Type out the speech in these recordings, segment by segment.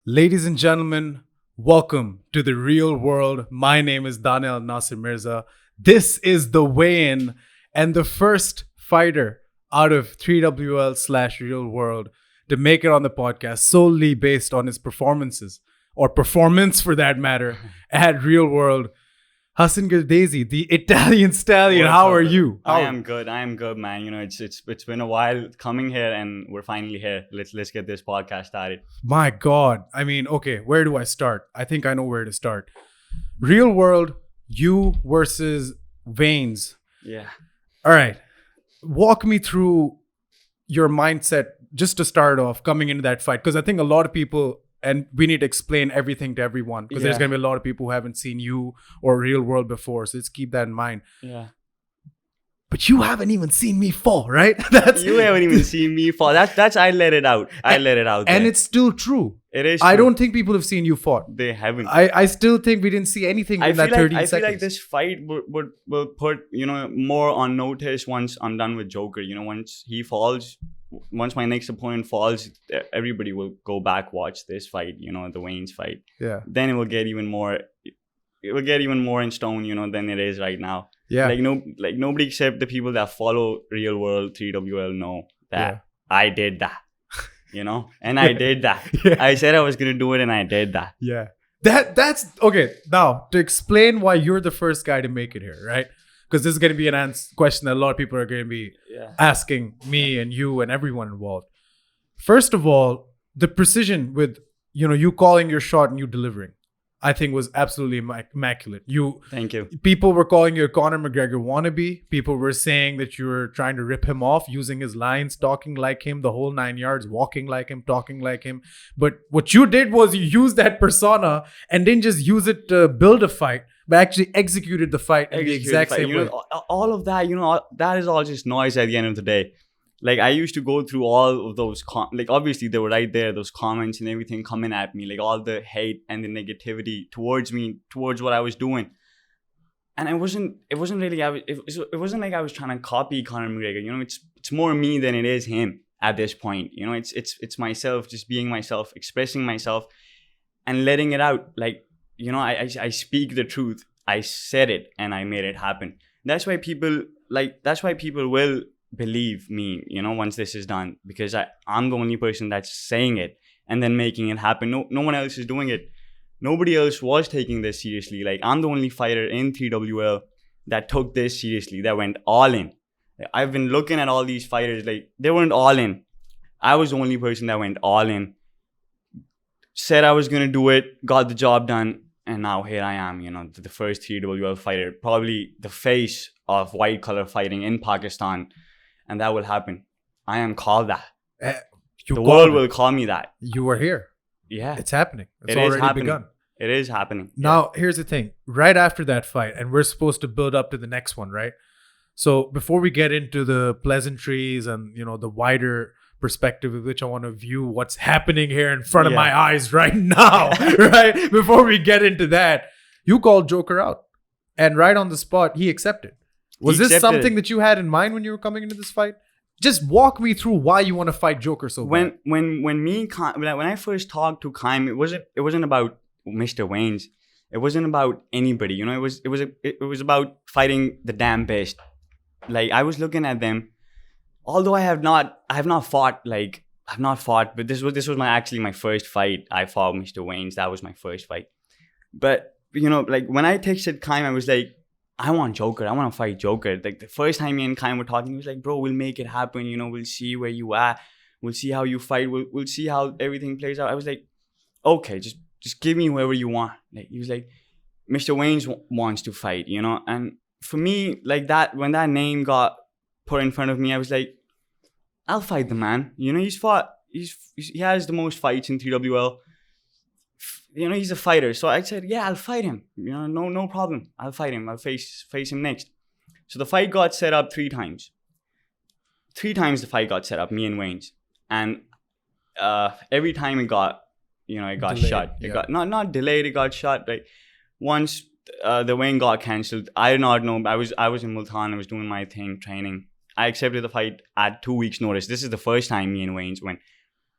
Ladies and gentlemen, welcome to the real world. My name is Daniel Nasir Mirza. This is the weigh-in and the first fighter out of 3WL slash real world to make it on the podcast solely based on his performances or performance for that matter at real world. Hassan Gardezi, the Italian Stallion. How are you? I am good, man. You know, it's been a while coming here, and we're finally here. Let's get this podcast started. My God. I mean, okay, where do I start? I think I know where to start. Real world, you versus Veins. Yeah. All right. Walk me through your mindset just to start off coming into that fight. Because I think a lot of people, and we need to explain everything to everyone because there's going to be a lot of people who haven't seen you or real world before. So let's keep that in mind. Yeah. But you haven't even seen me fall, right? You haven't even seen me fall. That's I let it out. And there. it's still true. It is. I true. don't think people have seen you fall. They haven't. I still think we didn't see anything in that 13 seconds. I feel like this fight will put, more on notice once I'm done with Joker. Once he falls, once my next opponent falls, everybody will go back, watch this fight, the Wayne's fight. Yeah. Then it will get even more in stone, than it is right now. Yeah. Nobody except the people that follow Real World 3WL know that I did that. And I did that. Yeah. I said I was gonna do it, and I did that. Yeah. That's okay. Now, to explain why you're the first guy to make it here, right? Because this is going to be an question that a lot of people are going to be asking me and you and everyone involved. First of all, the precision with, you calling your shot and you delivering, I think was absolutely immaculate. Thank you. People were calling you a Conor McGregor wannabe. People were saying that you were trying to rip him off, using his lines, talking like him, the whole 9 yards, walking like him, talking like him. But what you did was you used that persona and didn't just use it to build a fight, but actually executed the fight in the exact same way. All of that, that is all just noise at the end of the day. Like, I used to go through all of those, obviously they were right there, those comments and everything coming at me, like all the hate and the negativity towards me, towards what I was doing. And it wasn't like I was trying to copy Conor McGregor. It's more me than it is him at this point. It's myself, just being myself, expressing myself and letting it out. I speak the truth. I said it and I made it happen. That's why people will believe me, once this is done, because I'm the only person that's saying it and then making it happen. No one else is doing it. Nobody else was taking this seriously. I'm the only fighter in 3WL that took this seriously, that went all in. I've been looking at all these fighters, they weren't all in. I was the only person that went all in, said I was going to do it, got the job done, and now here I am, the first 3WL fighter, probably the face of white collar fighting in Pakistan. And that will happen. I am called that. The world will call me that. You are here. Yeah. It's happening. It's already begun. It is happening. Now, here's the thing. Right after that fight, and we're supposed to build up to the next one, right? So before we get into the pleasantries and, the wider perspective with which I want to view what's happening here in front of my eyes right now, right? Before we get into that, you called Joker out. And right on the spot, he accepted. Was this something that you had in mind when you were coming into this fight? Just walk me through why you want to fight Joker so bad. When I first talked to Kaim, it wasn't about Mr. Wayne's. It wasn't about anybody. It was about fighting the damn best. I was looking at them. Although I have not fought, but this was my first fight. I fought Mr. Wayne's. That was my first fight. But when I texted Kaim, I was like, I want Joker. I want to fight Joker. The first time me and Kaim were talking, he was like, bro, we'll make it happen. We'll see where you are. We'll see how you fight. We'll see how everything plays out. I was like, okay, just give me whoever you want. He was like, Mr. Wayne wants to fight, And for me, that, when that name got put in front of me, I was like, I'll fight the man. He has the most fights in 3WL. He's a fighter. So I said, yeah, I'll fight him. No problem. I'll fight him. I'll face him next. So the fight got set up 3 times. 3 times the fight got set up, me and Wayne's. And every time it got delayed, shut. It got not delayed, it got shut. Once the Wayne got cancelled, I did not know. I was in Multan, I was doing my thing, training. I accepted the fight at 2 weeks' notice. This is the first time me and Wayne's went.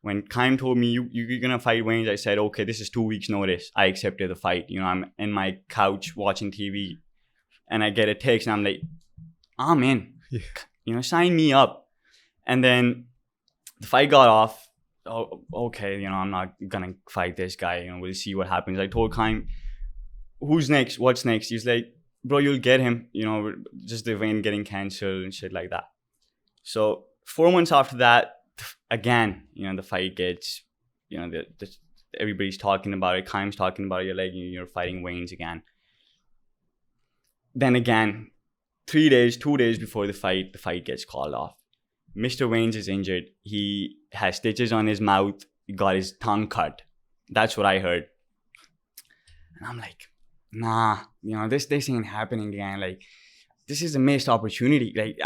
When Kaim told me you're gonna fight Wayne, I said, okay, this is 2 weeks notice. I accepted the fight. You know, I'm in my couch watching TV, and I get a text, and I'm like, I'm in. Yeah. You know, sign me up. And then the fight got off. Oh, okay, you know, I'm not gonna fight this guy. You know, we'll see what happens. I told Kaim, who's next? What's next? He's like, bro, you'll get him. You know, just the event getting cancelled and shit like that. So 4 months after that, again, you know, the fight gets, you know, everybody's talking about it. Kaim's talking about it. You're like, you're fighting Wayne's again. Then again, 2 days before the fight gets called off. Mr. Wayne's is injured. He has stitches on his mouth. He got his tongue cut. That's what I heard. And I'm like, nah, you know, this ain't happening again. Like, this is a missed opportunity. Like,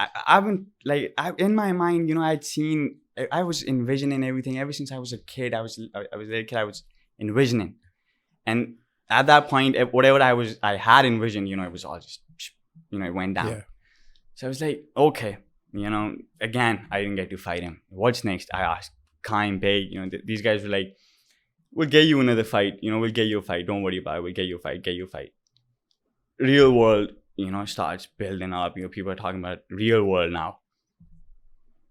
in my mind, you know, I was envisioning everything ever since I was a kid. I was a little kid. I was envisioning, and at that point, whatever I had envisioned, you know, it was all just, you know, it went down. Yeah. So I was like, okay, you know, again, I didn't get to fight him. What's next? I asked Kaim, Bay. You know, these guys were like, we'll get you another fight. You know, we'll get you a fight. Don't worry about it. We'll get you a fight. Real world, you know, starts building up. You know, people are talking about real world now.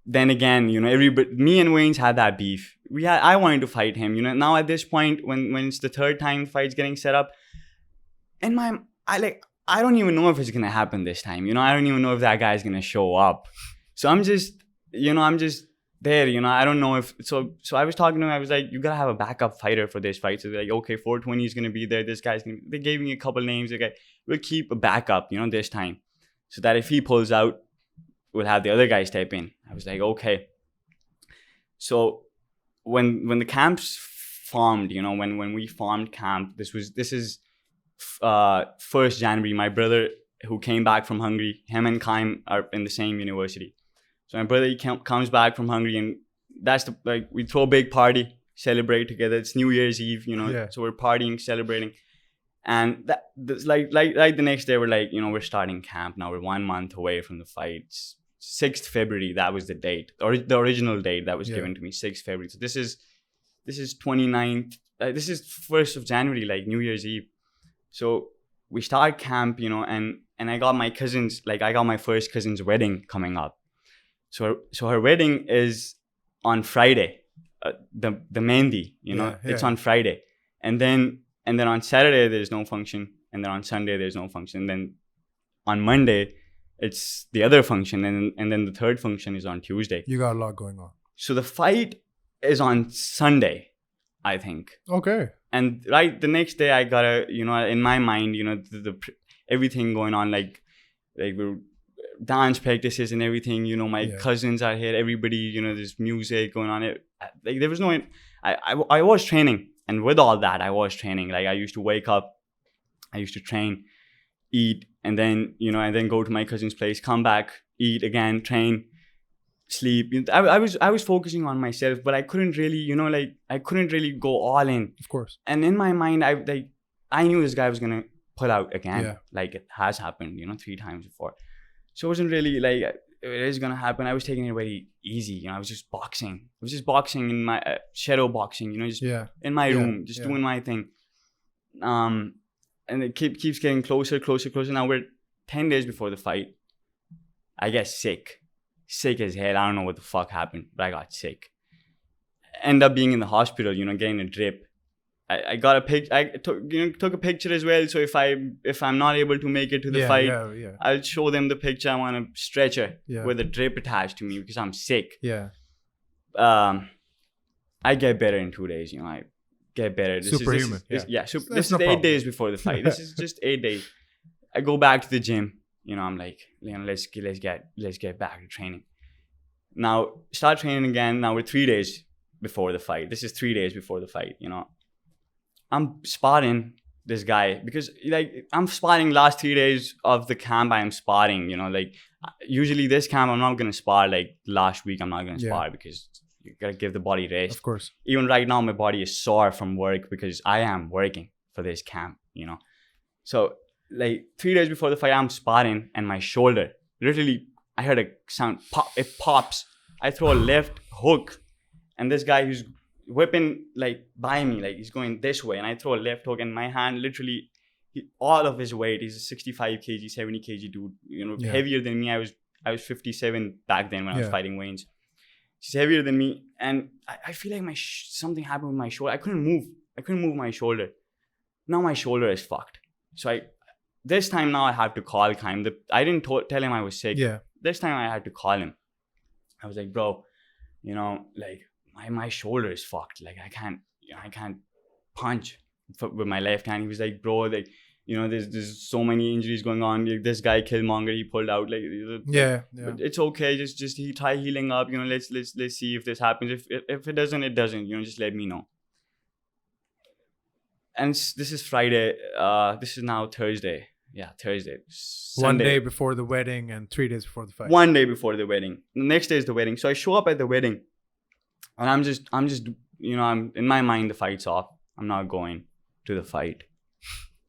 Then again, you know, me and Wayne's had that beef. I wanted to fight him. You know, now at this point, when it's the third time the fight's getting set up, I don't even know if it's gonna happen this time. You know, I don't even know if that guy's gonna show up. So I'm just there. You know, I don't know if so. I was talking to him. I was like, you gotta have a backup fighter for this fight. So they're like, okay, 420 is gonna be there. This guy's gonna. They gave me a couple names. Okay, we'll keep a backup. You know, this time, so that if he pulls out, we'll have the other guy step in. I was like, okay. So when the camps formed, you know, when we formed camp, this is 1st January. My brother, who came back from Hungary, him and Kaim are in the same university. So my brother, he comes back from Hungary, and that's we throw a big party, celebrate together. It's New Year's Eve, you know. Yeah. So we're partying, celebrating, and like the next day, we're like, you know, we're starting camp now. We're 1 month away from the fight. 6th February, that was the date, or the original date that was given to me, 6th February. So this is 29th. This is 1st of January, like New Year's Eve. So we start camp, you know, and I got my cousins, like I got my first cousin's wedding coming up. So her wedding is on Friday, the Mehndi, you know, it's on Friday, and then on Saturday there's no function, and then on Sunday there's no function, and then on Monday it's the other function, and then the third function is on Tuesday. You got a lot going on. So the fight is on Sunday, I think. Okay. And right the next day, I gotta, you know, in my mind, you know, the everything going on, like we're dance practices and everything, you know, my cousins are here, everybody, you know, there's music going on. Like there was no, I was training, and with all that, I was training. Like I used to wake up, I used to train, eat, and then, you know, and then go to my cousin's place, come back, eat again, train, sleep. I was focusing on myself, but I couldn't really, you know, like I couldn't really go all in. Of course. And in my mind, I knew this guy was gonna pull out again, like it has happened, you know, 3 times before. So it wasn't really like it is gonna happen. I was taking it very easy, you know. I was just boxing. I was just boxing in my shadow boxing, you know, just in my room, just doing my thing. And it keeps getting closer. Now we're 10 days before the fight. I get sick as hell. I don't know what the fuck happened, but I got sick. End up being in the hospital, you know, getting a drip. I got a pic. I took a picture as well. So if I'm not able to make it to the fight, I'll show them the picture. I'm on a stretcher with a drip attached to me because I'm sick. Yeah. I get better in 2 days. You know, I get better. Superhuman. This is 8 days before the fight. This is just 8 days. I go back to the gym. You know, I'm like, you know, let's get back to training. Now start training again. Now we're 3 days before the fight. This is 3 days before the fight. You know, I'm spotting this guy because like I'm spotting last 3 days of the camp. I am spotting. You know, like usually this camp I'm not gonna spar. Like last week I'm not gonna spar because you gotta give the body rest. Of course. Even right now my body is sore from work because I am working for this camp. You know, so. Like 3 days before the fight, I'm spotting, and my shoulder, literally, I heard a sound pop. It pops. I throw a left hook, and this guy who's whipping like by me, like he's going this way, and I throw a left hook, and my hand literally, all of his weight, he's a 65 kg, 70 kg dude, you know, heavier than me. I was 57 back then when I was fighting Wayne's. She's heavier than me, and I feel like something happened with my shoulder. I couldn't move my shoulder. Now my shoulder is fucked. So this time now I have to call Kaim. I didn't tell him I was sick. Yeah. This time I had to call him. I was like, bro, you know, like my shoulder is fucked. Like I can't punch with my left hand. He was like, bro, like, you know, there's so many injuries going on. Like, this guy Killmonger, he pulled out. Like, but it's okay. Just try healing up. You know, let's see if this happens. If it doesn't, it doesn't. You know, just let me know. And this is Friday. This is now Thursday. Yeah, Thursday. Sunday. 1 day before the wedding and 3 days before the fight. 1 day before the wedding. The next day is the wedding. So I show up at the wedding, and I'm just, you know, I'm in my mind the fight's off. I'm not going to the fight.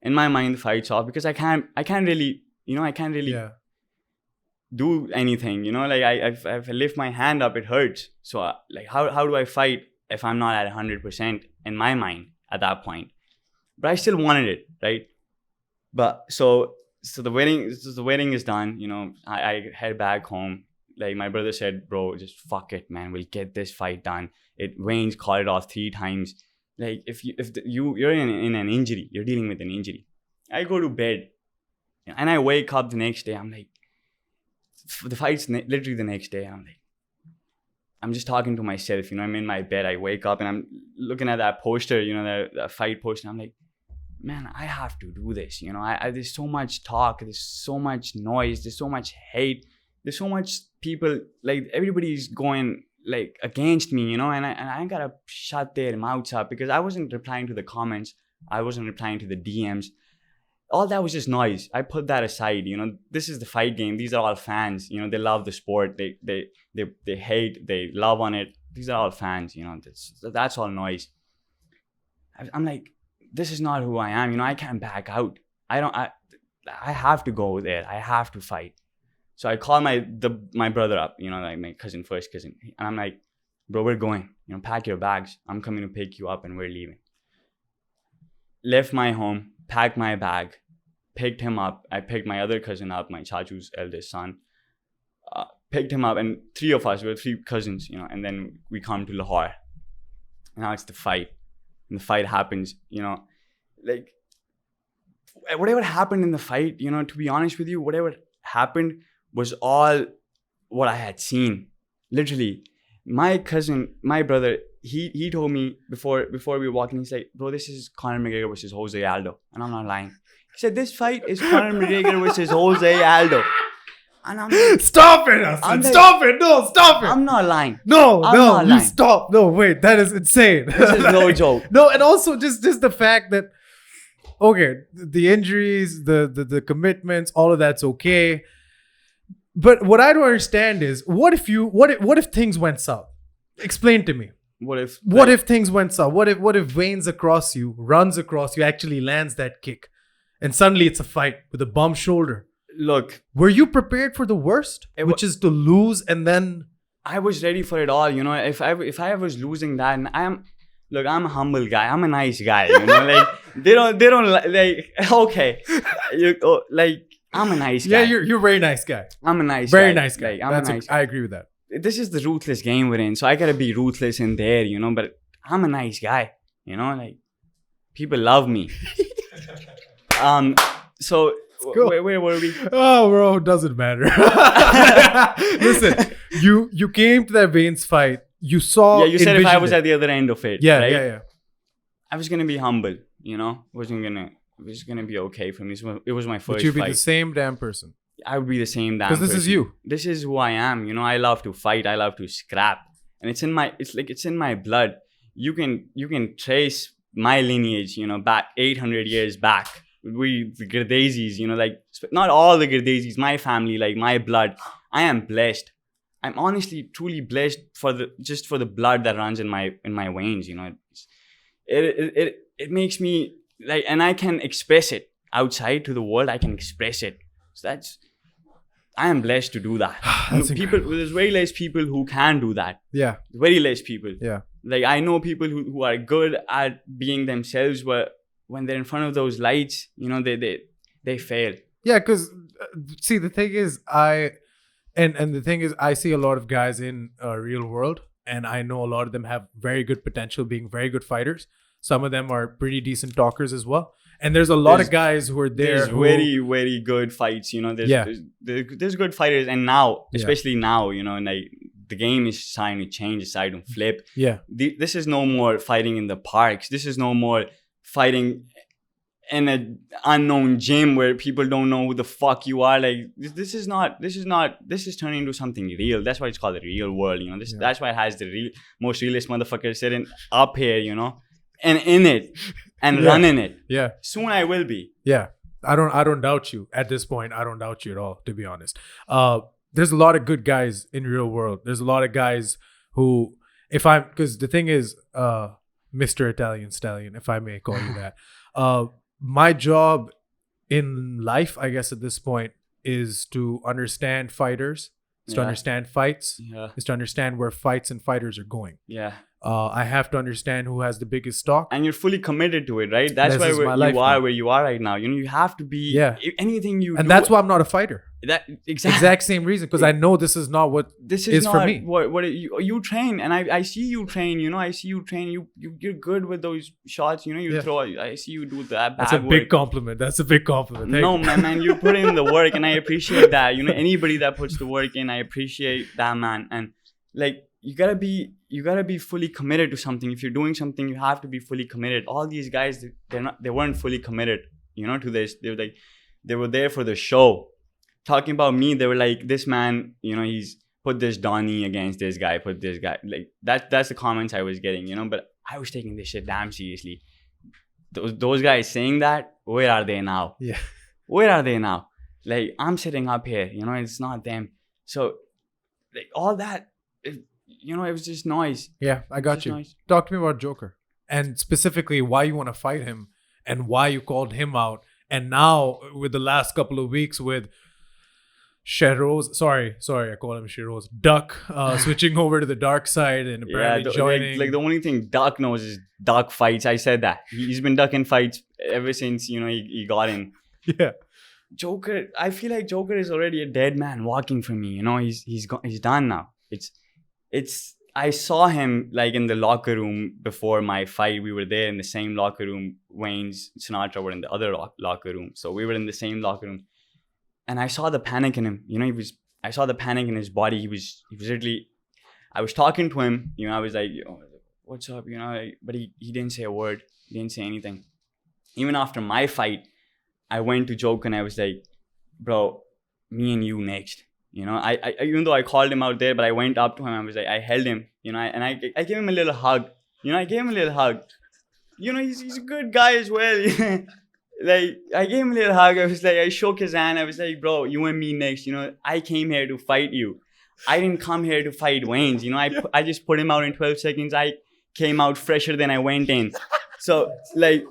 In my mind the fight's off because I can't really, you know, I can't really do anything. You know, like if I lift my hand up, it hurts. So like how do I fight if I'm not at 100% in my mind at that point? But I still wanted it, right? But so the wedding is done. You know, I head back home. Like my brother said, bro, just fuck it, man. We'll get this fight done. Wayne's called it off 3 times. Like if you're in an injury, you're dealing with an injury. I go to bed, and I wake up the next day. I'm like, the fight's literally the next day. I'm just talking to myself. You know, I'm in my bed. I wake up and I'm looking at that poster. You know, that fight poster. I'm like, man, I have to do this. You know, there's so much talk. There's so much noise. There's so much hate. There's so much people. Like everybody's going like against me, you know, and I gotta shut their mouths up because I wasn't replying to the comments. I wasn't replying to the DMs. All that was just noise. I put that aside, you know. This is the fight game. These are all fans, you know. They love the sport. They hate. They love on it. These are all fans, you know. That's all noise. I'm like, this is not who I am, you know. I can't back out. I have to go there. I have to fight. So I call my brother up, you know, like my first cousin. And I'm like, bro, we're going. You know, pack your bags. I'm coming to pick you up and we're leaving. Left my home, packed my bag, picked him up. I picked my other cousin up, my chachu's eldest son. Picked him up, and 3 of us, we were 3 cousins, you know, and then we come to Lahore. Now it's the fight. And the fight happens, you know, like whatever happened in the fight, you know, to be honest with you, whatever happened was all what I had seen. Literally, my cousin, my brother, he told me before we were walking, he's like, bro, this is Conor McGregor versus Jose Aldo. And I'm not lying. He said, this fight is Conor McGregor versus Jose Aldo. And I'm like, stop it, Hassan. Like, stop it. No, stop it. I'm not lying. No, you stop. No, wait, that is insane. This is no joke. No, and also just the fact that, okay, the injuries, the commitments, all of that's okay. But what I don't understand is, what if things went south? Explain to me. What if things went south? What if Wayne's across you, runs across you, actually lands that kick, and suddenly it's a fight with a bum shoulder? Look, were you prepared for the worst, which is to lose, and then? I was ready for it all. You know, if I was losing that, and I'm a humble guy. I'm a nice guy. You know, like they don't like. Okay, I'm a nice guy. Yeah, you're a very nice guy. I'm a nice very guy. Nice guy. Like, I agree with that. This is the ruthless game we're in, so I gotta be ruthless in there, you know. But I'm a nice guy, you know. Like people love me. So where were we? Oh, bro, doesn't matter. Listen, you came to that Wayne's fight. You saw. Yeah, you said if I was at the other end of it. Yeah, right? yeah. I was gonna be humble, you know. It was gonna be okay for me. It was my first fight. But you'd be the same damn person. I would be the same damn person. Because this is you. This is who I am. You know, I love to fight. I love to scrap. And it's in my blood. You can trace my lineage, you know, back 800 years back. The Gardezis, you know, like not all the Gardezis, my family, like my blood. I am blessed. I'm honestly, truly blessed for the blood that runs in my veins, you know. It makes me like, and I can express it outside to the world. I can express it. So I am blessed to do that. There's very less people who can do that. Yeah. Very less people. Yeah. Like I know people who are good at being themselves, but when they're in front of those lights, you know, they fail. Yeah, because see, the thing is, I see a lot of guys in real world, and I know a lot of them have very good potential, being very good fighters. Some of them are pretty decent talkers as well. And there's a lot of guys who are there. There's very, very good fights. You know, there's good fighters, and now, especially now, you know, and like the game is starting to change, it's starting to flip. Yeah. This is no more fighting in the parks. This is no more fighting in an unknown gym where people don't know who the fuck you are. Like this is turning into something real. That's why it's called the real world. You know, that's why it has the most realist motherfuckers sitting up here, you know, and in it and running it. Yeah. Soon I will be. Yeah. I don't doubt you at this point. I don't doubt you at all, to be honest. There's a lot of good guys in real world. There's a lot of guys who, because the thing is, Mr. Italian Stallion, if I may call you that, my job in life, I guess at this point, is to understand fighters, to understand fights, is to understand where fights and fighters are going. Yeah. I have to understand who has the biggest stock. And you're fully committed to it, right? That's why where you are right now. You know, you have to be anything you do. And that's why I'm not a fighter. That exact same reason, because I know this is not what this is for me. What you train, and I see you train. You know, I see you train. You're good with those shots. You know, you throw. I see you do that. That's a big compliment. That's a big compliment. No, man, you put in the work, and I appreciate that. You know, anybody that puts the work in, I appreciate that, man. And like, you gotta be fully committed to something. If you're doing something, you have to be fully committed. All these guys, they weren't fully committed, you know, to this. They were there for the show. Talking about me, they were like, this man, you know, he's put this Donnie against this guy, put this guy. Like, that's the comments I was getting, you know, but I was taking this shit damn seriously. Those guys saying that, where are they now? Yeah. Where are they now? Like, I'm sitting up here, you know, it's not them. So, like, all that, you know, it was just noise. Yeah, I got you. Noise. Talk to me about Joker, and specifically why you want to fight him and why you called him out. And now with the last couple of weeks with Sheroz, sorry, I call him Sheroz, Duck, switching over to the dark side and apparently joining. Like the only thing Duck knows is duck fights. I said that. He's been ducking fights ever since, you know, he got in. Yeah. Joker, I feel like Joker is already a dead man walking from me. You know, he's done now. I saw him like in the locker room before my fight. We were there in the same locker room. Wayne's, Sinatra were in the other locker room. So we were in the same locker room. And I saw the panic in him. You know, I saw the panic in his body. He was literally, I was talking to him, you know, I was like, what's up? You know, but he didn't say a word. He didn't say anything. Even after my fight, I went to Joker and I was like, bro, me and you next. You know, I even though I called him out there, but I went up to him. I was like, I held him, you know, and I gave him a little hug. You know, You know, he's a good guy as well. Like, I gave him a little hug. I was like, I shook his hand. I was like, bro, you and me next. You know, I came here to fight you. I didn't come here to fight Wayne's. You know, I just put him out in 12 seconds. I came out fresher than I went in. So, like,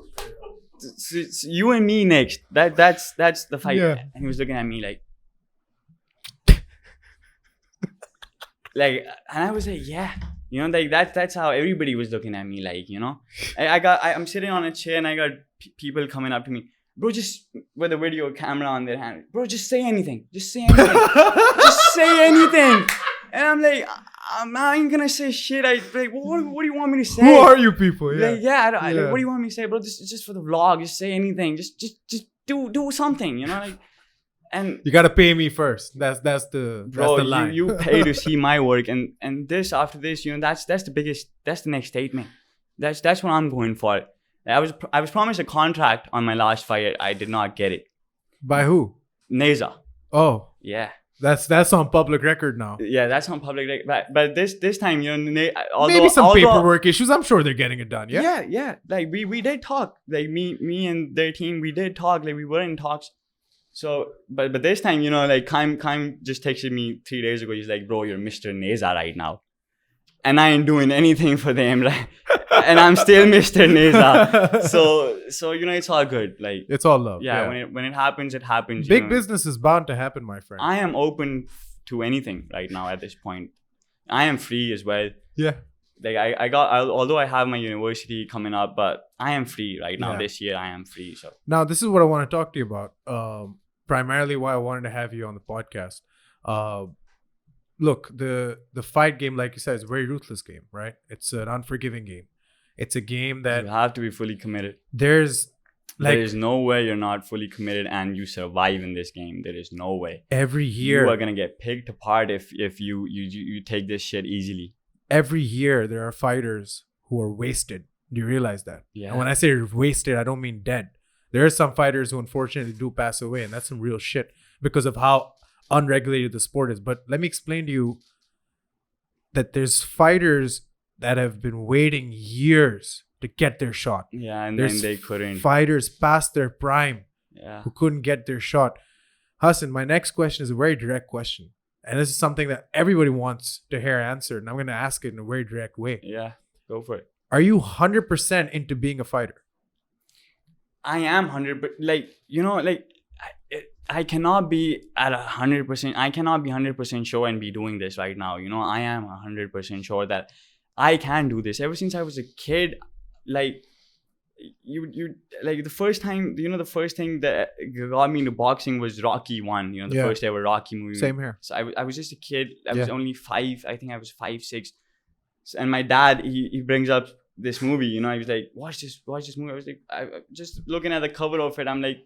it's you and me next. That's the fight. Yeah. And he was looking at me like, and I was like, yeah. You know, like that's how everybody was looking at me, like, you know. I'm sitting on a chair and I got people coming up to me, bro, just with a video camera on their hand, bro, just say anything. Just say anything. Just say anything. And I'm like, I ain't gonna say shit. Like, what do you want me to say? Who are you people? Yeah. Like, what do you want me to say, bro? This is just for the vlog. Just say anything. Just do something, you know, like. And you gotta pay me first. That's the line. You pay to see my work, and this after this, you know, that's the next statement. That's what I'm going for. I was promised a contract on my last fight. I did not get it. By who? Neza. Oh. Yeah. That's on public record now. Yeah, that's on public record. But this time, you know, maybe some paperwork issues. I'm sure they're getting it done. Yeah. Yeah. Like we did talk. Like me and their team, we did talk. Like we were in talks. So, but this time, you know, like Kaim just texted me 3 days ago. He's like, bro, you're Mr. Neza right now. and I ain't doing anything for them, right? And I'm still Mr. Neza. So you know, it's all good. Like, it's all love. yeah. When it happens, it happens. Big business is bound to happen, my friend. I am open to anything right now at this point. I am free as well. Yeah. Like although I have my university coming up, but I am free right now. This year I am free. So now this is what I want to talk to you about. Primarily why I wanted to have you on the podcast. Look, the fight game, like you said, is a very ruthless game, right? It's an unforgiving game. It's a game that you have to be fully committed. There is no way you're not fully committed and you survive in this game. There is no way. Every year you are gonna get picked apart if you take this shit easily. Every year there are fighters who are wasted. Do you realize that? Yeah. And when I say wasted, I don't mean dead. There are some fighters who unfortunately do pass away, and that's some real shit because of how unregulated the sport is. But let me explain to you that there's fighters that have been waiting years to get their shot. Yeah, and there's then they couldn't. Fighters past their prime who couldn't get their shot. Hassan, my next question is a very direct question. And this is something that everybody wants to hear answered. And I'm going to ask it in a very direct way. Yeah, go for it. Are you 100% into being a fighter? I am 100%. But like, you know, like I cannot be at 100%. I cannot be 100% sure and be doing this right now. You know, I am 100% sure that I can do this. Ever since I was a kid, like you like the first time, you know, the first thing that got me into boxing was Rocky 1, you know, the first ever Rocky movie. Same here. So I was just a kid. I was only 5. I think I was 5, 6. And my dad, he brings up this movie, you know, I was like, watch this movie. I was like, I just looking at the cover of it, I'm like,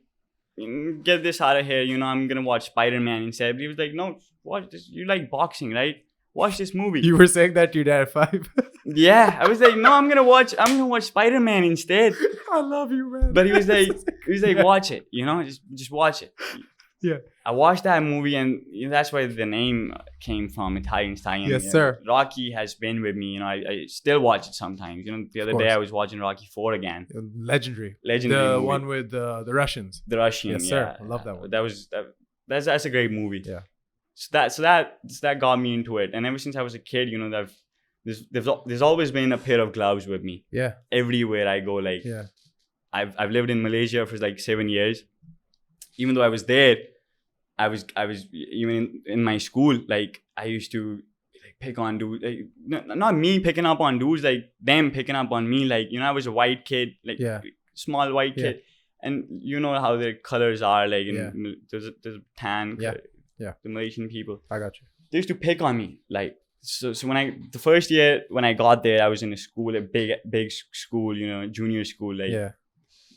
get this out of here, you know, I'm gonna watch Spider-Man instead. But he was like, no, watch this. You like boxing, right? Watch this movie. You were saying that to your dad at 5? Yeah, I was like, no, I'm gonna watch Spider-Man instead. I love you, man. But he was like, watch it, you know, just watch it. Yeah. I watched that movie, and you know, that's where the name came from, Italian Stallion. Yes, sir. Rocky has been with me, you know, I still watch it sometimes. You know, the other day I was watching Rocky 4 again. Legendary. The movie. One with the Russians. The Russian, yes, sir. I love that one. That's a great movie. Yeah. So that got me into it, and ever since I was a kid, you know, there's always been a pair of gloves with me. Yeah. Everywhere I go, like, yeah. I've lived in Malaysia for like 7 years. Even though I was there, I was even in my school, like I used to like pick on dudes, like, not me picking up on dudes, like them picking up on me. Like, you know, I was a white kid, like small white kid, and you know how their colors are, like there's tan, the Malaysian people. I got you. They used to pick on me, like so the first year when I got there, I was in a school, a big school, you know, junior school, like. Yeah.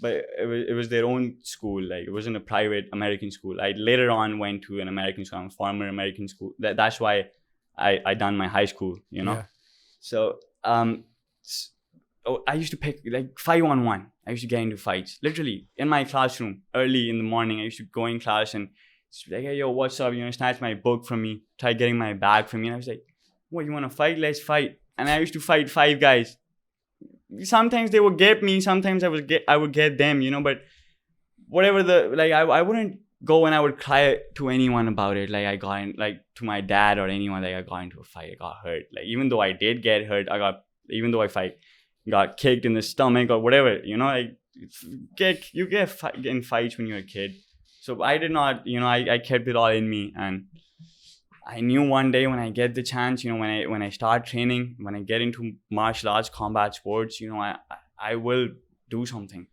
But it was their own school, like it wasn't a private American school. I later on went to an American school, a former American school. That's why I done my high school, you know. Yeah. So I used to pick like 5-on-1. I used to get into fights, literally in my classroom early in the morning. I used to go in class and just be like, hey, yo, what's up? You know, snatch my book from me, try getting my bag from me. And I was like, what, you want to fight? Let's fight. And I used to fight 5 guys. Sometimes they would get me, sometimes I would get them, you know, but whatever I wouldn't go and I would cry to anyone about it. Like I got in, like to my dad or anyone, like I got into a fight, I got hurt. Like even though I did get hurt, even though I got kicked in the stomach or whatever, you know, like you get in fights when you're a kid. So I did not, you know, I kept it all in me, and I knew one day when I get the chance, you know, when I start training, when I get into martial arts, combat sports, you know, I will do something.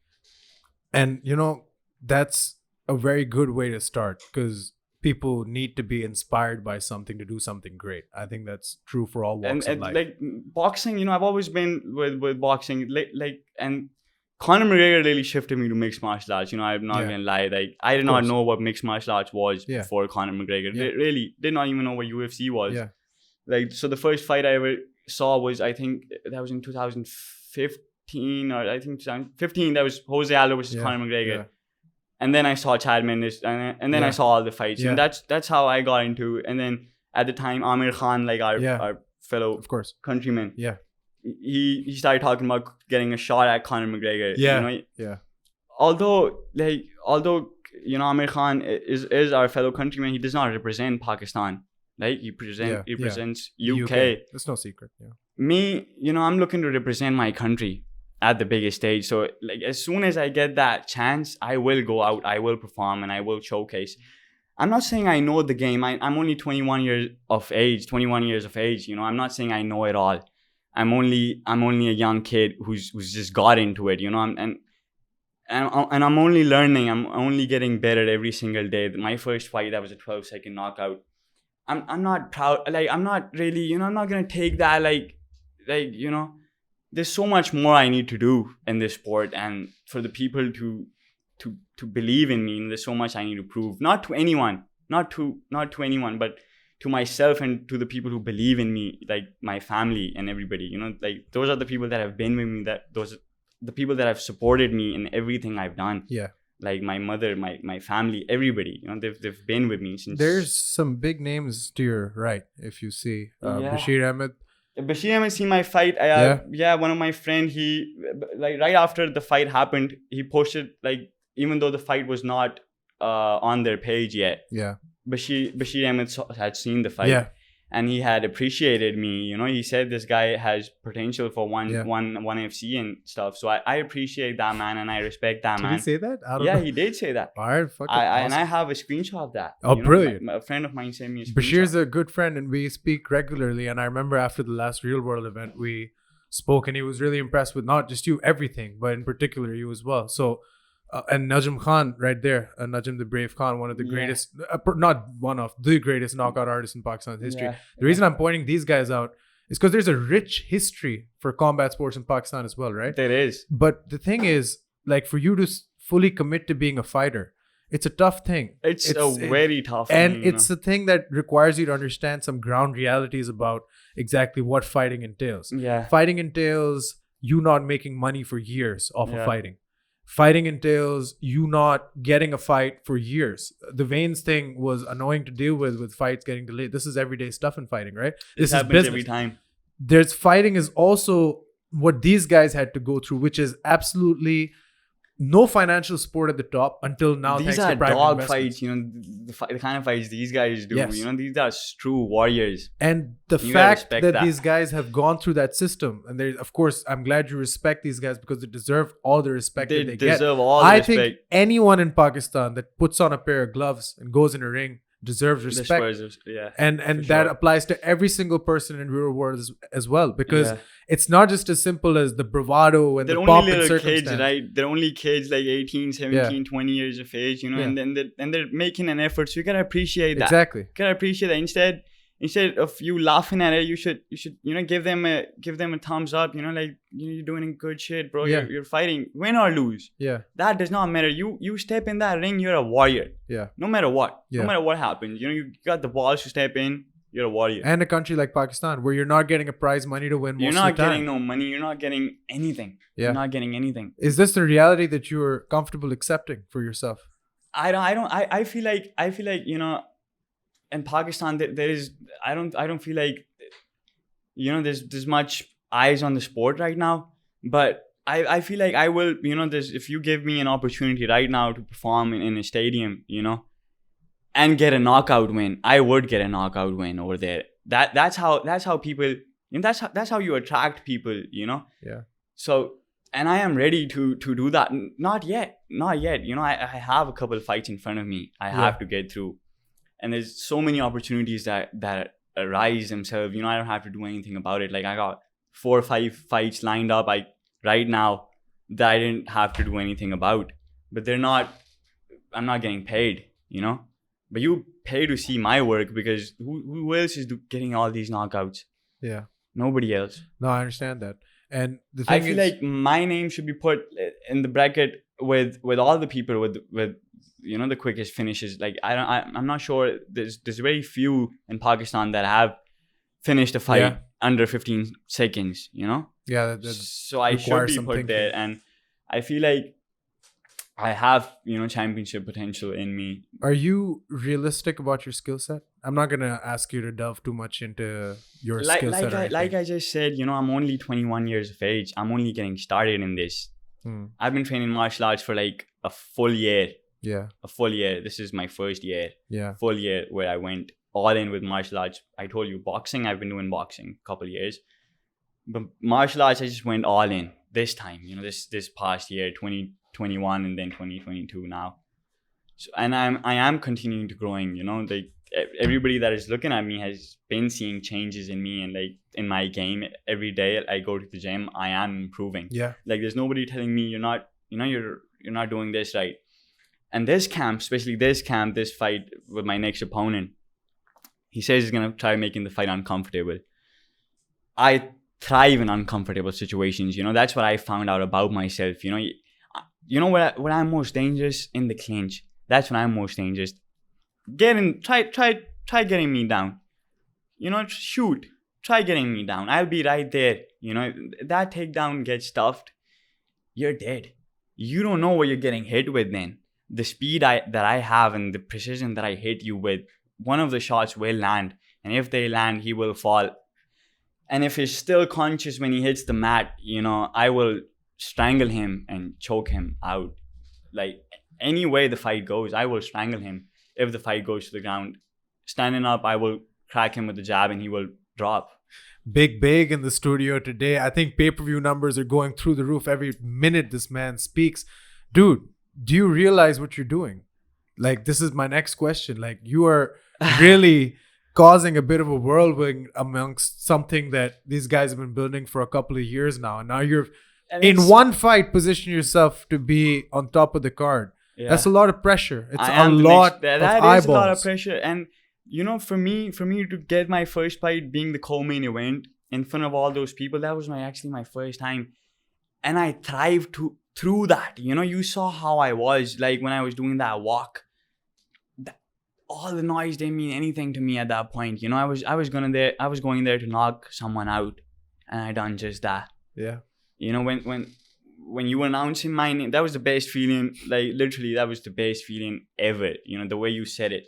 And, you know, that's a very good way to start, because people need to be inspired by something to do something great. I think that's true for all walks of life. Like boxing, you know, I've always been with boxing, and Conor McGregor really shifted me to mixed martial arts. You know, I'm not gonna lie. Like, I did not know what mixed martial arts was before Conor McGregor. Yeah. Really did not even know what UFC was. Yeah. Like, so the first fight I ever saw was, I think that was in 2015 or I think 2015. That was Jose Aldo versus Conor McGregor. Yeah. And then I saw Chad Mendes, and then I saw all the fights. Yeah. And that's how I got into it. And then at the time, Amir Khan, like our fellow countryman. Yeah. He started talking about getting a shot at Conor McGregor. Yeah. You know? Yeah. Although you know, Amir Khan is our fellow countryman, he does not represent Pakistan. Like he presents UK. That's no secret. Yeah. me, I'm looking to represent my country at the biggest stage. So like as soon as I get that chance, I will go out, I will perform, and I will showcase. I'm not saying I know the game. I'm only 21 years of age. I'm not saying I know it all. I'm only a young kid who's just got into it. And I'm only learning. I'm only getting better every single day. My first fight, that was a 12-second knockout. I'm not proud. Like I'm not really. I'm not gonna take that there's so much more I need to do in this sport, and for the people to believe in me. And there's so much I need to prove, not to anyone, not to anyone, but to myself and to the people who believe in me, like my family and everybody. Like those are the people that have been with me. The people that have supported me in everything I've done. Yeah. Like my mother, my family, everybody. They've been with me since. There's some big names to your right, if you see Bashir Ahmed. Bashir Ahmed seen my fight. One of my friend, he like right after the fight happened, he posted, like, even though the fight was not on their page yet. Yeah. Bashir Ahmed had seen the fight. Yeah. And he had appreciated me. He said this guy has potential for one FC and stuff. So I appreciate that, man, and I respect that, man. Did he say that? I don't know. He did say that. All right, awesome. And I have a screenshot of that. Oh, brilliant. A friend of mine sent me a screenshot. Bashir's a good friend, and we speak regularly. And I remember after the last Real World event, we spoke, and he was really impressed with not just you, everything, but in particular you as well. So, and Najm Khan right there, Najm the Brave Khan, one of the greatest, not one of the greatest knockout artists in Pakistan's history. The reason I'm pointing these guys out is because there's a rich history for combat sports in Pakistan as well, right? There is. But the thing is, like, for you to fully commit to being a fighter, it's a tough thing. It's a very tough thing. And thing, it's a thing that requires you to understand some ground realities about exactly what fighting entails. Yeah. Fighting entails you not making money for years off of fighting. Fighting entails you not getting a fight for years. The veins thing was annoying to deal with fights getting delayed. This is everyday stuff in fighting, right? This happens business. Every time. There's fighting is also what these guys had to go through, which is absolutely no financial support at the top until now. These are dog fights, the kind of fights these guys do. Yes. These are true warriors. And the fact that these guys have gone through that system, and of course, I'm glad you respect these guys because they deserve all the respect that they get. They deserve all the respect. I think anyone in Pakistan that puts on a pair of gloves and goes in a ring deserves respect. And that applies to every single person in real world as well, because it's not just as simple as the bravado and the pomp and circumstance. They're only little kids, right? They're only kids like 18, 17, 20 years of age, and then they're making an effort. So you gotta appreciate that. Exactly. You gotta appreciate that. Instead of you laughing at it, you should give them a thumbs up. Like, you're doing good shit, bro. Yeah. You're fighting, win or lose. Yeah. That does not matter. You step in that ring, you're a warrior. Yeah. No matter what. Yeah. No matter what happens, you got the balls to step in. You're a warrior. And a country like Pakistan, where you're not getting a prize money to win. You're not getting no money. You're not getting anything. Yeah. You're not getting anything. Is this the reality that you're comfortable accepting for yourself? I feel like in Pakistan I don't feel like there's much eyes on the sport right now, but I feel like I will, if you give me an opportunity right now to perform in a stadium, and get a knockout win, I would get a knockout win over there. That's how people, that's how you attract people, Yeah. So, and I am ready to do that. Not yet. I have a couple of fights in front of me I have to get through. And there's so many opportunities that arise themselves. I don't have to do anything about it. Like, I got 4 or 5 fights lined up right now that I didn't have to do anything about. But I'm not getting paid, But you pay to see my work, because who else is getting all these knockouts? Yeah. Nobody else. No, I understand that. And the thing I feel like my name should be put in the bracket with all the people with the quickest finishes. Like, I'm not sure. There's very few in Pakistan that have finished a fight under 15 seconds. Yeah. So I should be put there, and I feel like I have championship potential in me. Are you realistic about your skill set? I'm not gonna ask you to delve too much into your skill set. Like I just said, I'm only 21 years of age. I'm only getting started in this. I've been training martial arts for like a full year. Yeah. A full year. This is my first year. Yeah. Full year where I went all in with martial arts. I told you, boxing. I've been doing boxing a couple of years. But martial arts, I just went all in this time. You know, this past year, 2021, and then 2022 now. So, and I am continuing to growing. You know, like everybody that is looking at me has been seeing changes in me, and like in my game every day I go to the gym, I am improving. Yeah. Like there's nobody telling me you're not doing this right. And this camp, especially this fight with my next opponent, he says he's gonna try making the fight uncomfortable. I thrive in uncomfortable situations. You know, that's what I found out about myself. You know what I'm most dangerous in the clinch. That's when I'm most dangerous. Try getting me down. You know, shoot. Try getting me down. I'll be right there. You know, that takedown gets stuffed, you're dead. You don't know what you're getting hit with then. The speed that I have and the precision that I hit you with, one of the shots will land. And if they land, he will fall. And if he's still conscious when he hits the mat, you know, I will strangle him and choke him out. Like, any way the fight goes, I will strangle him if the fight goes to the ground. Standing up, I will crack him with the jab and he will drop. Big in the studio today. I think pay-per-view numbers are going through the roof every minute this man speaks. Dude, do you realize what you're doing? Like, this is my next question. Like, you are really causing a bit of a whirlwind amongst something that these guys have been building for a couple of years now. And now you're in one fight position yourself to be on top of the card. Yeah. That's a lot of pressure. It's a lot of that eyeballs. Is a lot of pressure. And you know, for me to get my first fight being the co-main event in front of all those people, that was actually my first time. And I thrived through that. You know, you saw how I was like when I was doing that walk. All the noise didn't mean anything to me at that point. You know, I was going there to knock someone out, and I done just that. Yeah. You know, when you were announcing my name, that was the best feeling. Like literally, that was the best feeling ever. You know, the way you said it.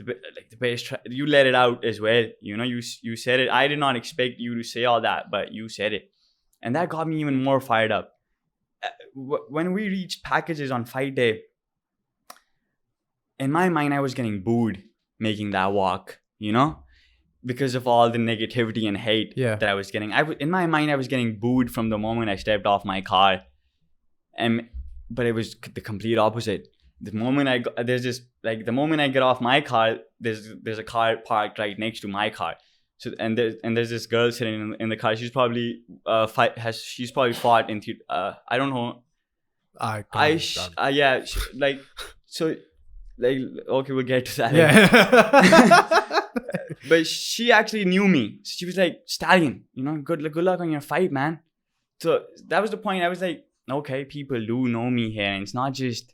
The best, you let it out as well. You know, you said it. I did not expect you to say all that, but you said it, and that got me even more fired up. When we reached packages on fight day, in my mind I was getting booed making that walk. You know, because of all the negativity and hate that I was getting. In my mind I was getting booed from the moment I stepped off my car, but it was the complete opposite. The moment I get off my car, there's a car parked right next to my car. So and there's this girl sitting in the car. She's probably fought in I don't know. Okay, we'll get to that. Yeah. But she actually knew me. She was like, Stallion, you know, good luck on your fight, man. So that was the point. I was like, okay, people do know me here, and it's not just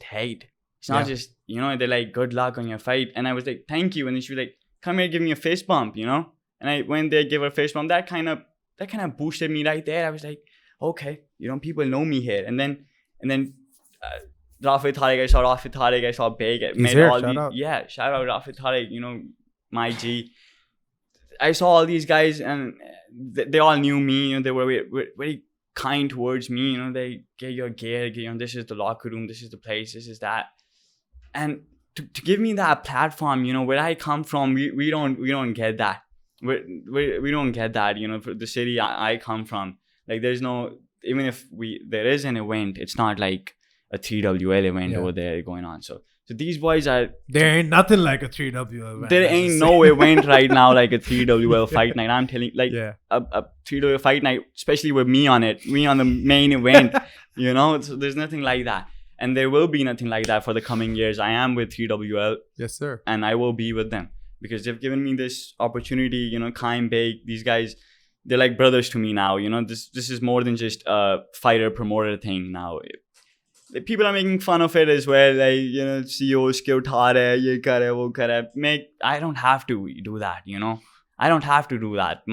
hate. It's not just, you know, they're like, good luck on your fight. And I was like, thank you. And then she was like, come here, give me a fist bump, you know? And I went there, give her a fist bump. That kind of boosted me right there. I was like, okay, you know, people know me here. And then Rafid Tariq, I saw Big. Shout out Rafid Tariq, you know, my G. I saw all these guys and they all knew me. You know, they were very kind towards me. You know, they get your gear, you know, this is the locker room, this is the place, this is that. And to give me that platform, you know, where I come from, we don't get that. We don't get that, you know, for the city I come from. Like there's no, even if there is an event, it's not like a 3WL event over there going on. So these boys are... There ain't nothing like a 3WL event. There ain't no event right now like a 3WL fight night. I'm telling you, a 3WL fight night, especially with me on it, me on the main event, you know, so there's nothing like that. And there will be nothing like that for the coming years. I am with 3WL. Yes, sir. And I will be with them because they've given me this opportunity, you know, Kaim Beg, these guys, they're like brothers to me now, you know, this is more than just a fighter promoter thing now. People are making fun of it as well, like, you know, CEOs ke utha rahe, ye kar rahe, wo kar rahe. I don't have to do that, you know. I don't have to do that.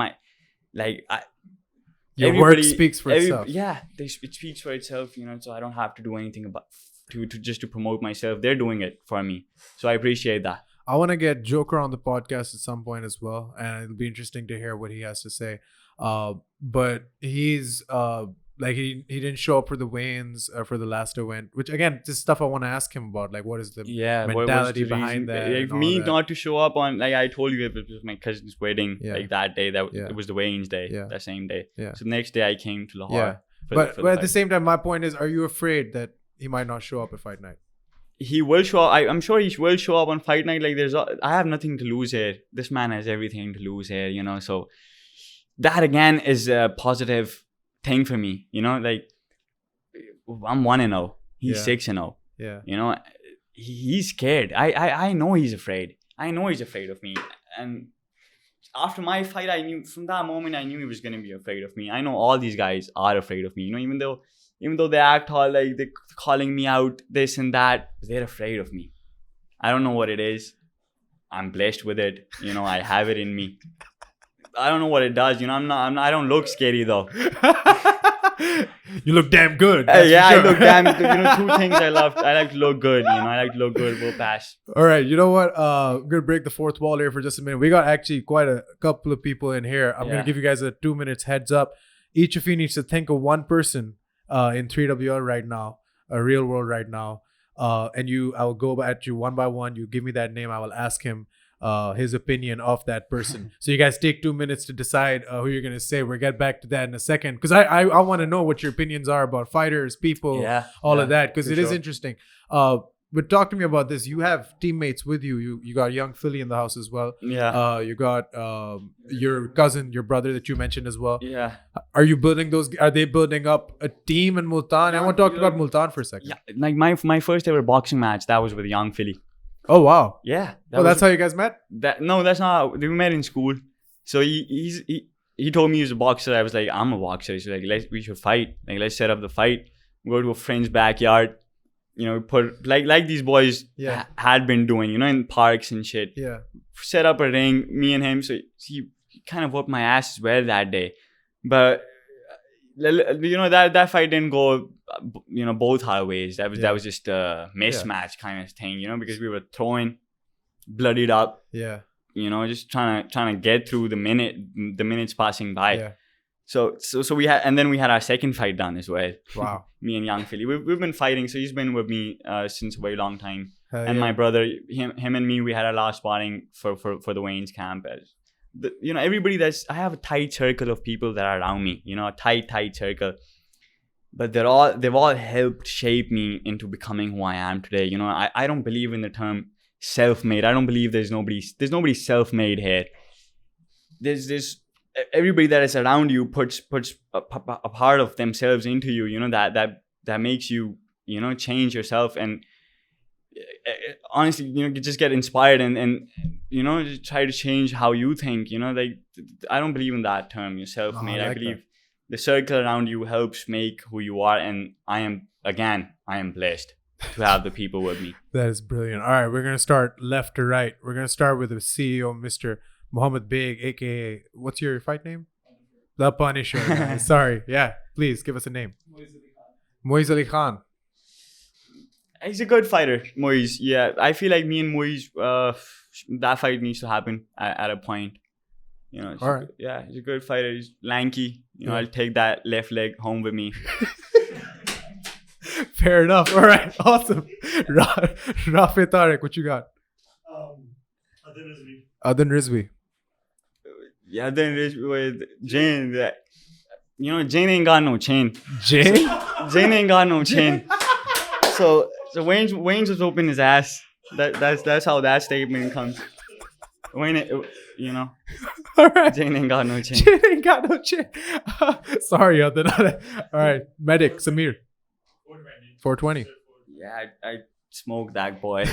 Your work speaks for itself. It speaks for itself, you know. So I don't have to do anything about to promote myself. They're doing it for me, so I appreciate that. I want to get Joker on the podcast at some point as well, and it'll be interesting to hear what he has to say. But he's like he didn't show up for the weigh-ins for the last event, which again, this stuff I want to ask him about. Like, what is the mentality behind that? Like me not to show up on, like I told you, it was my cousin's wedding. Yeah. Like that day, Yeah. it was the weigh-ins day. Yeah. That same day. Yeah. So the next day I came to Lahore. Yeah. But at the same time, my point is, are you afraid that he might not show up at fight night? He will show up. I'm sure he will show up on fight night. Like I have nothing to lose here. This man has everything to lose here, you know. So that again is a positive thing for me, you know. Like I'm 1-0. He's 6-0. Yeah. You know, he's scared. I know he's afraid. I know he's afraid of me. And after my fight, I knew from that moment, I knew he was gonna be afraid of me. I know all these guys are afraid of me. You know, even though they act all like they're calling me out, this and that, they're afraid of me. I don't know what it is. I'm blessed with it. You know, I have it in me. I don't know what it does. You know, I don't look scary though. You look damn good. Yeah, sure. I look damn good. You know, two things I love. I like to look good. You know, I like to look good. We'll pass. All right. You know what? I'm going to break the fourth wall here for just a minute. We got actually quite a couple of people in here. I'm going to give you guys a 2 minutes heads up. Each of you needs to think of one person in 3WL right now, a real world right now. And I will go at you one by one. You give me that name. I will ask him his opinion of that person. So you guys take 2 minutes to decide who you're going to say. We'll get back to that in a second. Because I want to know what your opinions are about fighters, people, all of that. Because it is interesting. But talk to me about this. You have teammates with you. You got young Philly in the house as well. Yeah. You got your cousin, your brother that you mentioned as well. Yeah. Are you building those? Are they building up a team in Multan? I want to talk about Multan for a second. Yeah. Like my first ever boxing match, that was with young Philly. Oh wow. Yeah. That's how you guys met? No, that's not. We met in school. So he told me he was a boxer. I was like, I'm a boxer. He's like, we should fight. Like, let's set up the fight. Go to a friend's backyard. You know, put like these boys had been doing, you know, in parks and shit. Yeah. Set up a ring, me and him. So he kind of whooped my ass as well that day. But you know, that fight didn't go, you know, both our ways. That was just a mismatch kind of thing, you know, because we were throwing, bloodied up. Yeah. You know, just trying to get through the minutes passing by. Yeah. So we had, and then we had our second fight done as well. Wow. Me and young Philly, we've been fighting. So he's been with me since a very long time. And yeah. my brother, him and me, we had our last sparring for the Wayne's camp. You know, I have a tight circle of people that are around me. You know, a tight circle. But they've all helped shape me into becoming who I am today. You know, I don't believe in the term self-made. I don't believe there's nobody self-made here. There's everybody that is around you puts a part of themselves into you, you know, that makes you, you know, change yourself. And honestly, you know, you just get inspired and you know, just try to change how you think, you know. Like, I don't believe in that term, you're self-made. I believe the circle around you helps make who you are. And I am blessed to have the people with me. That is brilliant. All right, we're going to start left to right. We're going to start with the CEO, Mr. Mohammed Beg, aka, what's your fight name? The Punisher. Sorry. Yeah, please give us a name. Moiz Ali Khan. He's a good fighter, Moiz. Yeah, I feel like me and Moiz, that fight needs to happen at a point. You know, all right. He's a good fighter. He's lanky. You know, I'll take that left leg home with me. Fair enough. All right. Awesome. Rafi Tariq, what you got? Adan Rizvi. Yeah, then with Jane, you know, Jane ain't got no chain. Jane ain't got no chain. So Wayne was open his ass. That's how that statement comes. Wayne, you know. All right. Jane ain't got no chain. Jane ain't got no chain. Sorry, Adan. All right, medic Samir. 420. Yeah, I smoked that boy.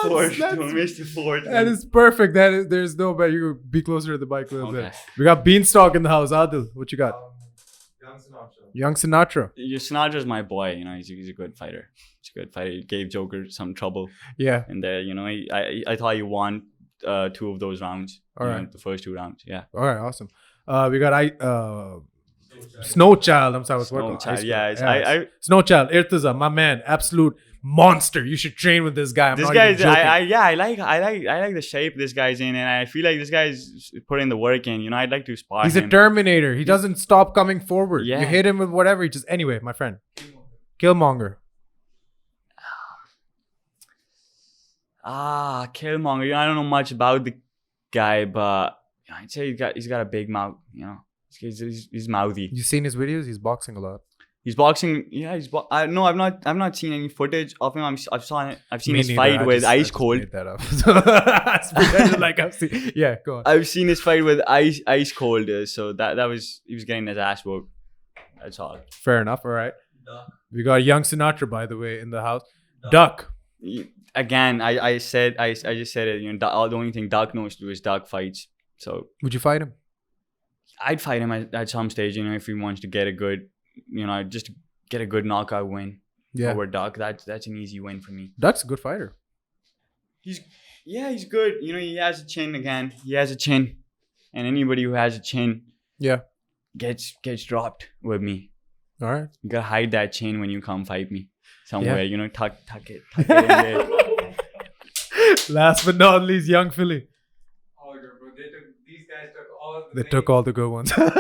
Mr. Ford. That is perfect. There's no better. You be closer to the bike a little bit. We got Beanstalk in the house. Adil, what you got? Young Sinatra. Sinatra's my boy. You know, he's a good fighter. He's a good fighter. He gave Joker some trouble. Yeah. And there, you know, I thought he won 2 of those rounds. All right. The first 2 rounds. Yeah. All right. Awesome. We got Snow Child. I'm sorry. Snow Child. Yeah. Snow Child. Irtaza, my man. Absolute monster. You should train with this guy. I'm This not guy's, even joking. I like the shape this guy's in, and I feel like this guy's putting the work in. You know, I'd like to spar He's him. a Terminator. He doesn't stop coming forward. Yeah. You hit him with whatever. He just anyway, my friend. Killmonger. Killmonger. You know, I don't know much about the guy, but I'd say he's got a big mouth. You know, he's mouthy. You seen his videos? He's boxing a lot. He's boxing. Yeah, no, I've not seen any footage of him. I've seen Me his neither. fight I with just Ice Cold. made that up. I pretended like I've seen. Yeah, go on. I've seen his fight with Ice Cold. So that was, he was getting his ass whooped. That's all. Fair enough. All right. We got young Sinatra, by the way, in the house. Duck. Again, I just said it. You know, the only thing Duck knows to do is duck fights. So Would you fight him? I'd fight him at some stage. You know, if he wants to get a good, you know, just get a good knockout win over Duck. That's an easy win for me. Duck's a good fighter. He's good. You know, he has a chin again. He has a chin, and anybody who has a chin, gets dropped with me. All right. You gotta hide that chin when you come fight me somewhere. You know, tuck it in there. Last but not least, young Philly. These guys took all the They took all the good ones. I really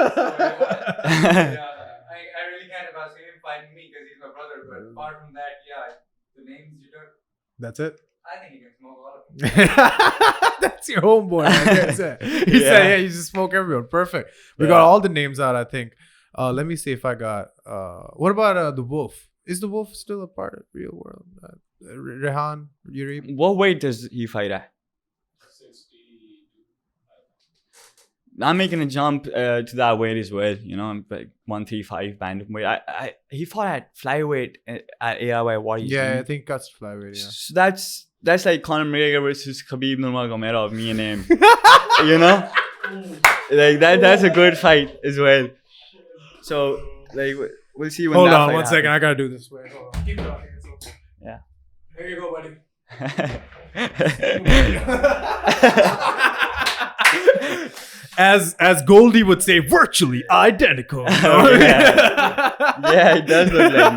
kind of asked him fighting me because he's my brother. But apart from that, the names you took, That's it. I think you can smoke all of them. That's your homeboy. He said, yeah, you just smoke everyone. Perfect. We got all the names out, I think. Let me see if I got. What about the Wolf? Is the Wolf still a part of Real World? Rehan, Yuri? What weight does he fight at? I'm making a jump to that weight as well. You know, I'm like 135 bantamweight. He fought at flyweight at AIY. What he's doing. I think that's flyweight. Yeah. So that's like Conor McGregor versus Khabib Nurmagomedov. Me and him. You know, like that's a good fight as well. So like we'll see when. Hold that on fight one second. I happens. gotta do this. Wait, hold on. Keep talking. It's okay. Yeah. There you go, buddy. As Goldie would say, virtually identical. Yeah, it does look like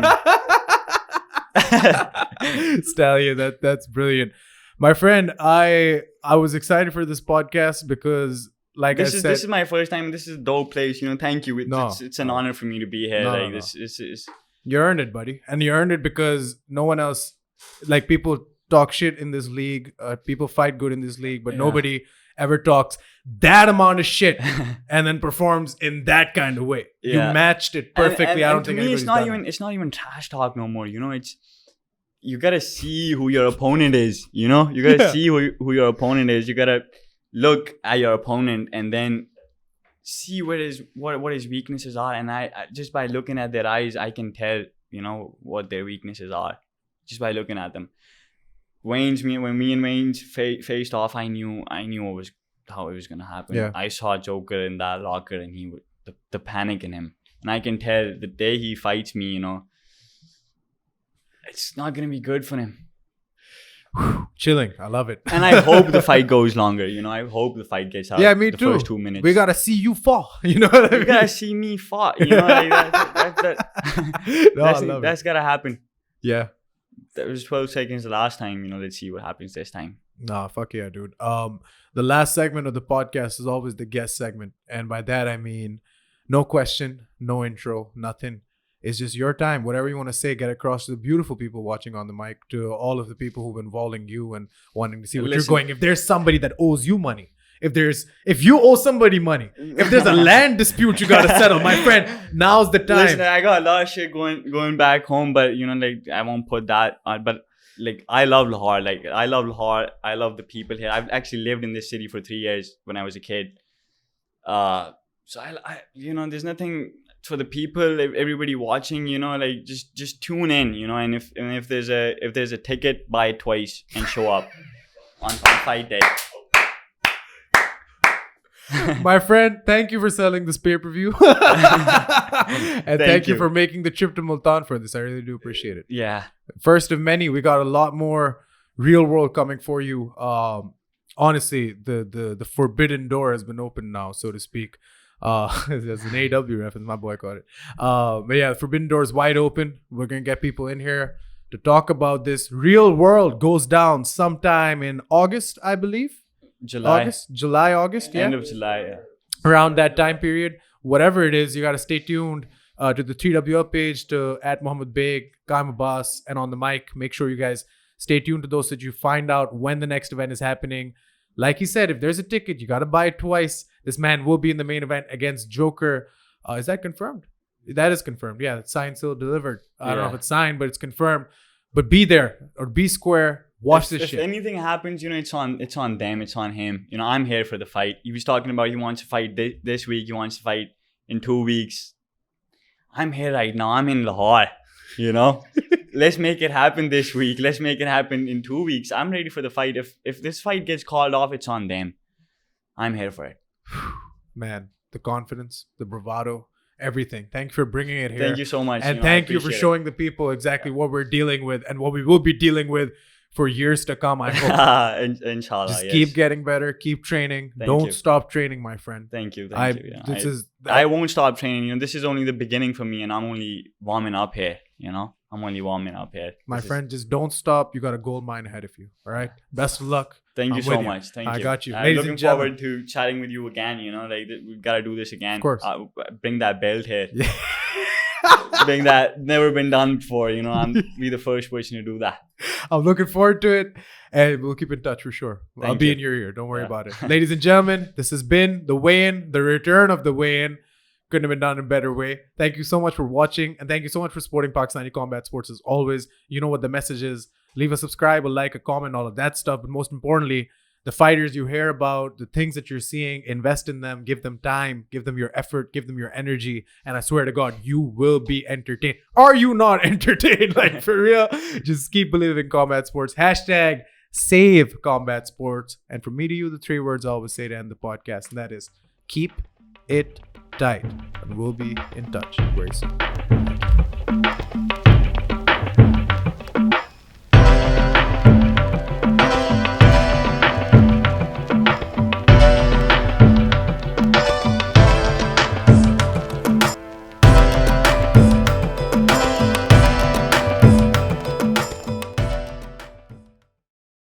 me. Stallion, that's brilliant. My friend, I was excited for this podcast because, like this I said, is my first time. This is a dope place. You know, thank you. It's an honor for me to be here. This is. You earned it, buddy, and you earned it because no one else, like people talk shit in this league, people fight good in this league, but nobody ever talks that amount of shit and then performs in that kind of way. You matched it perfectly. I don't think anybody's done it. It's not even trash talk no more. You know, you gotta see who your opponent is. You know, you gotta see who your opponent is. You gotta look at your opponent and then see what his weaknesses are. And I just by looking at their eyes, I can tell, you know, what their weaknesses are just by looking at them. When me and Wayne's faced off, I knew how it was gonna happen. Yeah. I saw Joker in that locker, and he would the panic in him, and I can tell the day he fights me, you know, it's not gonna be good for him. Chilling, I love it. And I hope the fight goes longer. You know, I hope the fight gets out. Yeah, me the too. First 2 minutes. We gotta see you fall. You know what I mean? You gotta see me fight. You know, like that's gotta happen. Yeah. That was 12 seconds the last time. You know, let's see what happens this time. Nah, fuck yeah, dude. The last segment of the podcast is always the guest segment. And by that, I mean, no question, no intro, nothing. It's just your time. Whatever you want to say, get across to the beautiful people watching on the mic, to all of the people who've been following you and wanting to see what you're going. If there's somebody that owes you money, if you owe somebody money, if there's a land dispute you got to settle, my friend, now's the time. Listen, I got a lot of shit going back home, but you know, like I won't put that on. But like I love Lahore. Like I love Lahore. I love the people here. I've actually lived in this city for 3 years when I was a kid. So I you know, there's nothing for the people, everybody watching, you know, like just tune in, you know, and if there's a ticket, buy it twice and show up on fight day. My friend, thank you for selling this pay-per-view. And thank you for making the trip to Multan for this. I really do appreciate it. Yeah. First of many. We got a lot more Real World coming for you. Honestly, the forbidden door has been opened now, so to speak. As an AW reference, my boy got it. But yeah, the forbidden door is wide open. We're gonna get people in here, to talk about this. Real World goes down sometime in August, I believe. August, yeah. End of July, yeah. Around that time period. Whatever it is, you got to stay tuned to the 3WL page, to at Mohammed Beg, Kaim Abbas, and on the mic. Make sure you guys stay tuned to those so that you find out when the next event is happening. Like he said, if there's a ticket, you got to buy it twice. This man will be in the main event against Joker. Is that confirmed? That is confirmed. Yeah, it's signed, sealed, delivered. I don't know if it's signed, but it's confirmed. But be there or be square. Watch this shit. If anything happens, it's on them. It's on him. I'm here for the fight. He was talking about he wants to fight this week. He wants to fight in 2 weeks. I'm here right now. I'm in Lahore. Let's make it happen this week. Let's make it happen in 2 weeks. I'm ready for the fight. If this fight gets called off, it's on them. I'm here for it. Man, the confidence, the bravado, everything. Thank you for bringing it here. Thank you so much. And thank you for showing the people exactly what we're dealing with and what we will be dealing with for years to come, I hope. Inshallah. Just keep getting better. Keep training. Don't stop training, my friend. Thank you. I won't stop training. This is only the beginning for me, and I'm only warming up here. I'm only warming up here. My friend, just don't stop. You got a gold mine ahead of you. All right. Best of luck. Thank you so much. Thank you. I got you. I'm looking forward to chatting with you again. We've got to do this again. Of course. Bring that belt here. Yeah. Bring that. Never been done before. I'm be the first person to do that. I'm looking forward to it, and we'll keep in touch for sure. I'll be in your ear. Don't worry about it. Ladies and gentlemen, this has been the weigh-in, the return of the weigh-in. Couldn't have been done in a better way. Thank you so much for watching, and thank you so much for supporting Pakistani Combat Sports as always. You know what the message is. Leave a subscribe, a like, a comment, all of that stuff. But most importantly, the fighters you hear about, the things that you're seeing, invest in them, give them time, give them your effort, give them your energy. And I swear to God, you will be entertained. Are you not entertained? Like, for real? Just keep believing in combat sports. Hashtag save combat sports. And from me to you, the 3 words I always say to end the podcast, and that is keep it tight. And we'll be in touch very soon.